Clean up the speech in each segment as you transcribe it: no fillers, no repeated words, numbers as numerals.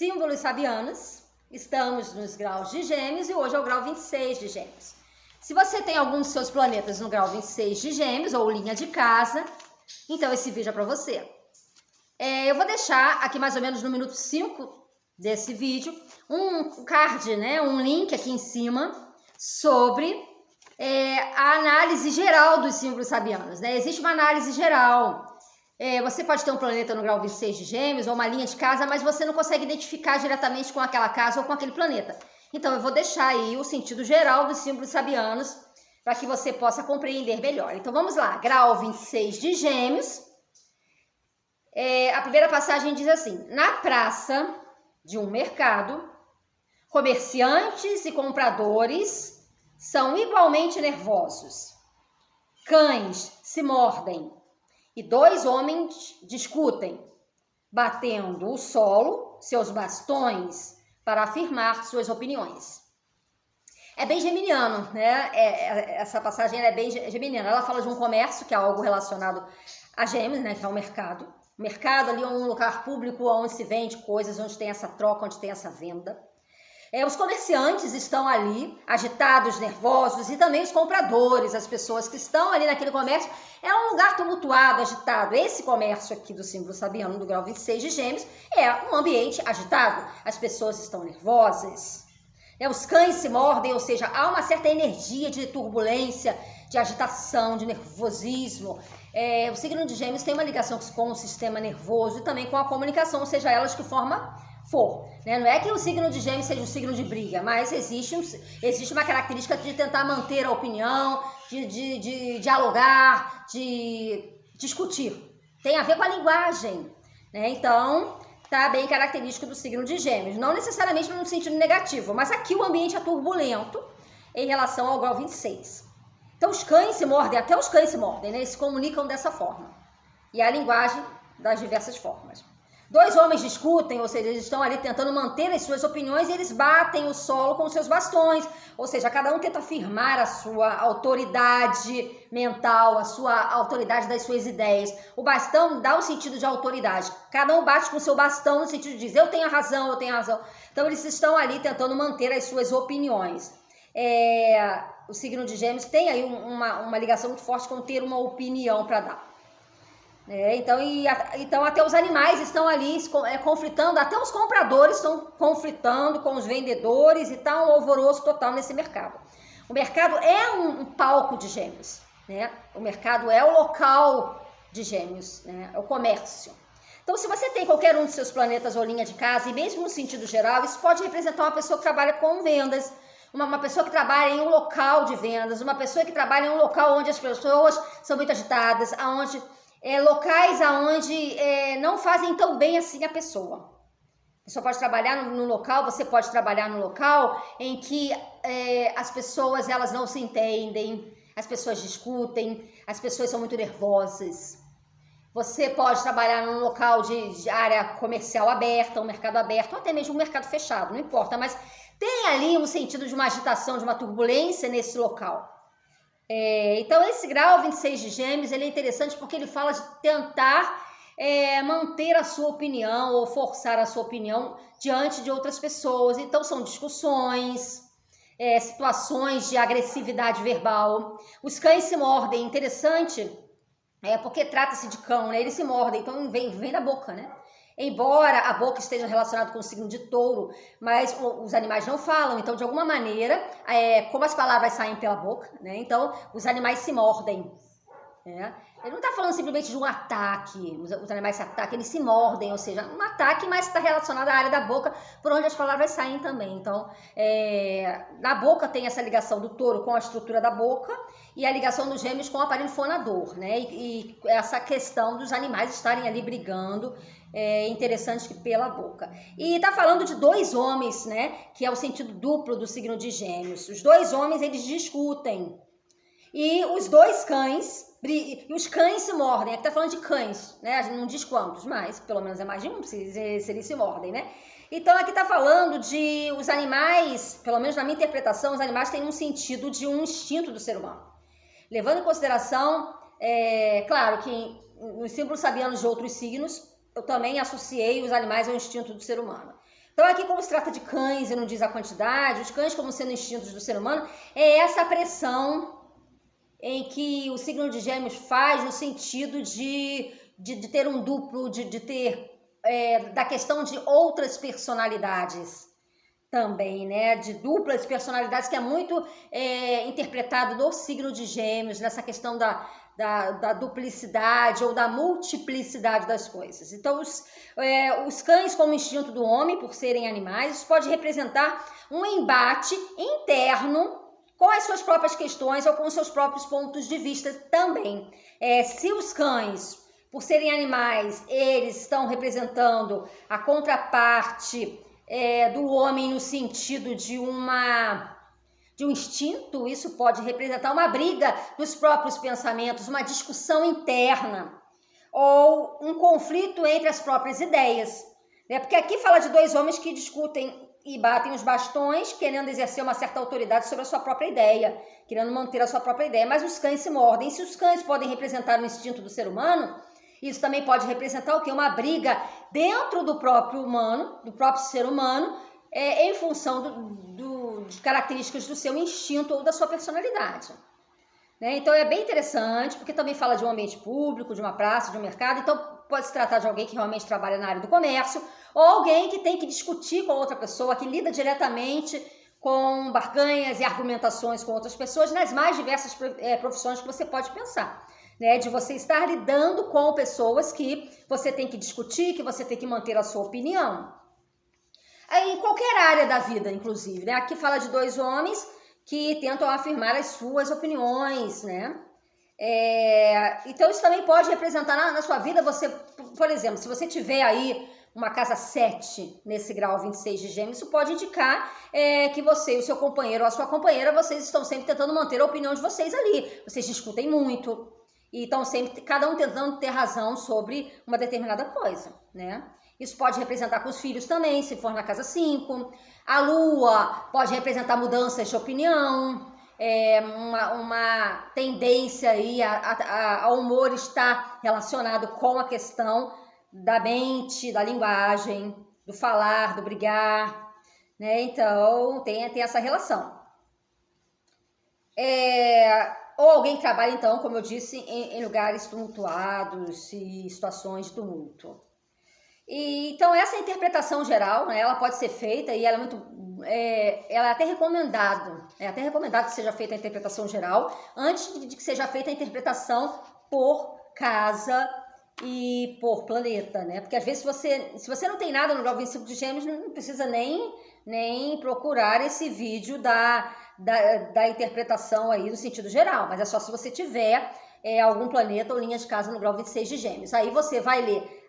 Símbolos sabianos, estamos nos graus de Gêmeos e hoje é o grau 26 de Gêmeos. Se você tem algum dos seus planetas no grau 26 de Gêmeos ou linha de casa, então esse vídeo é para você. Eu vou deixar aqui mais ou menos no minuto 5 desse vídeo um card, né, um link aqui em cima sobre a análise geral dos símbolos sabianos, né? Existe uma análise geral. Você pode ter um planeta no grau 26 de Gêmeos ou uma linha de casa, mas você não consegue identificar diretamente com aquela casa ou com aquele planeta. Então eu vou deixar aí o sentido geral dos símbolos sabianos para que você possa compreender melhor. Então vamos lá, grau 26 de Gêmeos. A primeira passagem diz assim: na praça de um mercado, comerciantes e compradores são igualmente nervosos. Cães se mordem e dois homens discutem, batendo o solo, seus bastões, para afirmar suas opiniões. É bem geminiano, né? Essa passagem é bem geminiana. Ela fala de um comércio, que é algo relacionado a Gêmeos, né? Que é o mercado. O mercado ali é um lugar público onde se vende coisas, onde tem essa troca, onde tem essa venda. Os comerciantes estão ali, agitados, nervosos, e também os compradores, as pessoas que estão ali naquele comércio. É um lugar tumultuado, agitado. Esse comércio aqui do símbolo sabiano, do grau 26 de Gêmeos, é um ambiente agitado. As pessoas estão nervosas. Os cães se mordem, ou seja, há uma certa energia de turbulência, de agitação, de nervosismo. O signo de Gêmeos tem uma ligação com o sistema nervoso e também com a comunicação, seja ela de que forma for. Não é que o signo de Gêmeos seja um signo de briga, mas existe uma característica de tentar manter a opinião, de dialogar, de discutir. Tem a ver com a linguagem, né? Então, tá bem característico do signo de Gêmeos. Não necessariamente no sentido negativo, mas aqui o ambiente é turbulento em relação ao grau 26. Então, os cães se mordem, até os cães se mordem, né? Eles se comunicam dessa forma. E a linguagem das diversas formas. Dois homens discutem, ou seja, eles estão ali tentando manter as suas opiniões e eles batem o solo com os seus bastões. Ou seja, cada um tenta afirmar a sua autoridade mental, a sua autoridade das suas ideias. O bastão dá o sentido de autoridade. Cada um bate com o seu bastão no sentido de dizer eu tenho a razão, eu tenho a razão. Então, eles estão ali tentando manter as suas opiniões. O signo de Gêmeos tem aí uma ligação muito forte com ter uma opinião para dar. Então até os animais estão ali conflitando, até os compradores estão conflitando com os vendedores e tá um alvoroço total nesse mercado. O mercado é um palco de Gêmeos, né? O mercado é o local de Gêmeos, né? É o comércio. Então, se você tem qualquer um dos seus planetas ou linha de casa, e mesmo no sentido geral, isso pode representar uma pessoa que trabalha com vendas, uma pessoa que trabalha em um local de vendas, uma pessoa que trabalha em um local onde as pessoas são muito agitadas, locais aonde não fazem tão bem assim a pessoa. A pessoa pode trabalhar no local, você pode trabalhar no local em que as pessoas elas não se entendem, as pessoas discutem, as pessoas são muito nervosas. Você pode trabalhar num local de área comercial aberta, um mercado aberto, ou até mesmo um mercado fechado, não importa, mas tem ali um sentido de uma agitação, de uma turbulência nesse local. Então, esse grau 26 de Gêmeos, ele é interessante porque ele fala de tentar manter a sua opinião ou forçar a sua opinião diante de outras pessoas. Então, são discussões, situações de agressividade verbal. Os cães se mordem, interessante, porque trata-se de cão, né? Eles se mordem, então vem da boca, né? Embora a boca esteja relacionada com o signo de touro, mas os animais não falam, então de alguma maneira, como as palavras saem pela boca, né? Então os animais se mordem. Ele não está falando simplesmente de um ataque, os animais se atacam, eles se mordem, ou seja, um ataque, mas está relacionado à área da boca, por onde as palavras saem também. Então, na boca tem essa ligação do touro com a estrutura da boca e a ligação dos Gêmeos com o aparelho fonador, né? E essa questão dos animais estarem ali brigando, interessante que pela boca. E está falando de dois homens, né? Que é o sentido duplo do signo de Gêmeos. Os dois homens, eles discutem. E os dois cães, e os cães se mordem. Aqui tá falando de cães, né? A gente não diz quantos, mas pelo menos é mais de um, se eles se mordem, né? Então aqui tá falando de os animais, pelo menos na minha interpretação, os animais têm um sentido de um instinto do ser humano. Levando em consideração, claro que nos símbolos sabianos de outros signos, eu também associei os animais ao instinto do ser humano. Então aqui, como se trata de cães e não diz a quantidade, os cães como sendo instintos do ser humano, é essa pressão em que o signo de Gêmeos faz no sentido de ter um duplo, de ter da questão de outras personalidades também, né? De duplas personalidades, que é muito interpretado no signo de Gêmeos, nessa questão da duplicidade ou da multiplicidade das coisas. Então, os cães como instinto do homem, por serem animais, isso pode representar um embate interno com as suas próprias questões ou com os seus próprios pontos de vista também. Se os cães, por serem animais, eles estão representando a contraparte do homem no sentido de um instinto, isso pode representar uma briga dos próprios pensamentos, uma discussão interna ou um conflito entre as próprias ideias. Porque aqui fala de dois homens que discutem e batem os bastões, querendo exercer uma certa autoridade sobre a sua própria ideia, querendo manter a sua própria ideia, mas os cães se mordem. Se os cães podem representar o instinto do ser humano, isso também pode representar o quê? Uma briga dentro do próprio humano, do próprio ser humano, em função de características do seu instinto ou da sua personalidade. Então é bem interessante, porque também fala de um ambiente público, de uma praça, de um mercado. Então pode se tratar de alguém que realmente trabalha na área do comércio, ou alguém que tem que discutir com outra pessoa, que lida diretamente com barganhas e argumentações com outras pessoas nas mais diversas profissões que você pode pensar. De você estar lidando com pessoas que você tem que discutir, que você tem que manter a sua opinião. Em qualquer área da vida, inclusive. Aqui fala de dois homens que tentam afirmar as suas opiniões, Então isso também pode representar na sua vida, você, por exemplo, se você tiver aí uma casa 7 nesse grau 26 de Gêmeos, isso pode indicar que você e o seu companheiro ou a sua companheira, vocês estão sempre tentando manter a opinião de vocês ali. Vocês discutem muito e estão sempre, cada um tentando ter razão sobre uma determinada coisa, Isso pode representar com os filhos também, se for na casa 5. A lua pode representar mudanças de opinião, uma tendência aí ao humor estar relacionado com a questão da mente, da linguagem, do falar, do brigar, Então tem essa relação. Ou alguém que trabalha, então, como eu disse, em lugares tumultuados e situações de tumulto. Então, essa interpretação geral, ela pode ser feita e ela é muito... ela é até recomendado. É até recomendado que seja feita a interpretação geral antes de que seja feita a interpretação por casa e por planeta, Porque às vezes, se você não tem nada no grau 25 de Gêmeos, não precisa nem procurar esse vídeo da interpretação aí no sentido geral, mas é só se você tiver algum planeta ou linha de casa no grau 26 de Gêmeos. Aí você vai ler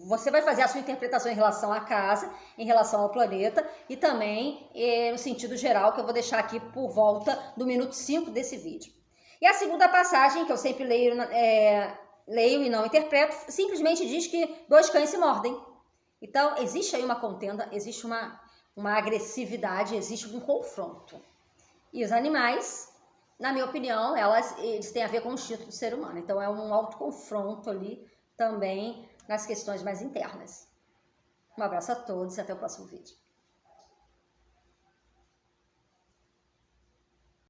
você vai fazer a sua interpretação em relação à casa, em relação ao planeta e também no sentido geral, que eu vou deixar aqui por volta do minuto 5 desse vídeo. E a segunda passagem, que eu sempre leio e não interpreto, simplesmente diz que dois cães se mordem. Então, existe aí uma contenda, existe uma agressividade, existe um confronto. E os animais, na minha opinião, eles têm a ver com o instinto do ser humano. Então, é um autoconfronto ali também nas questões mais internas. Um abraço a todos e até o próximo vídeo.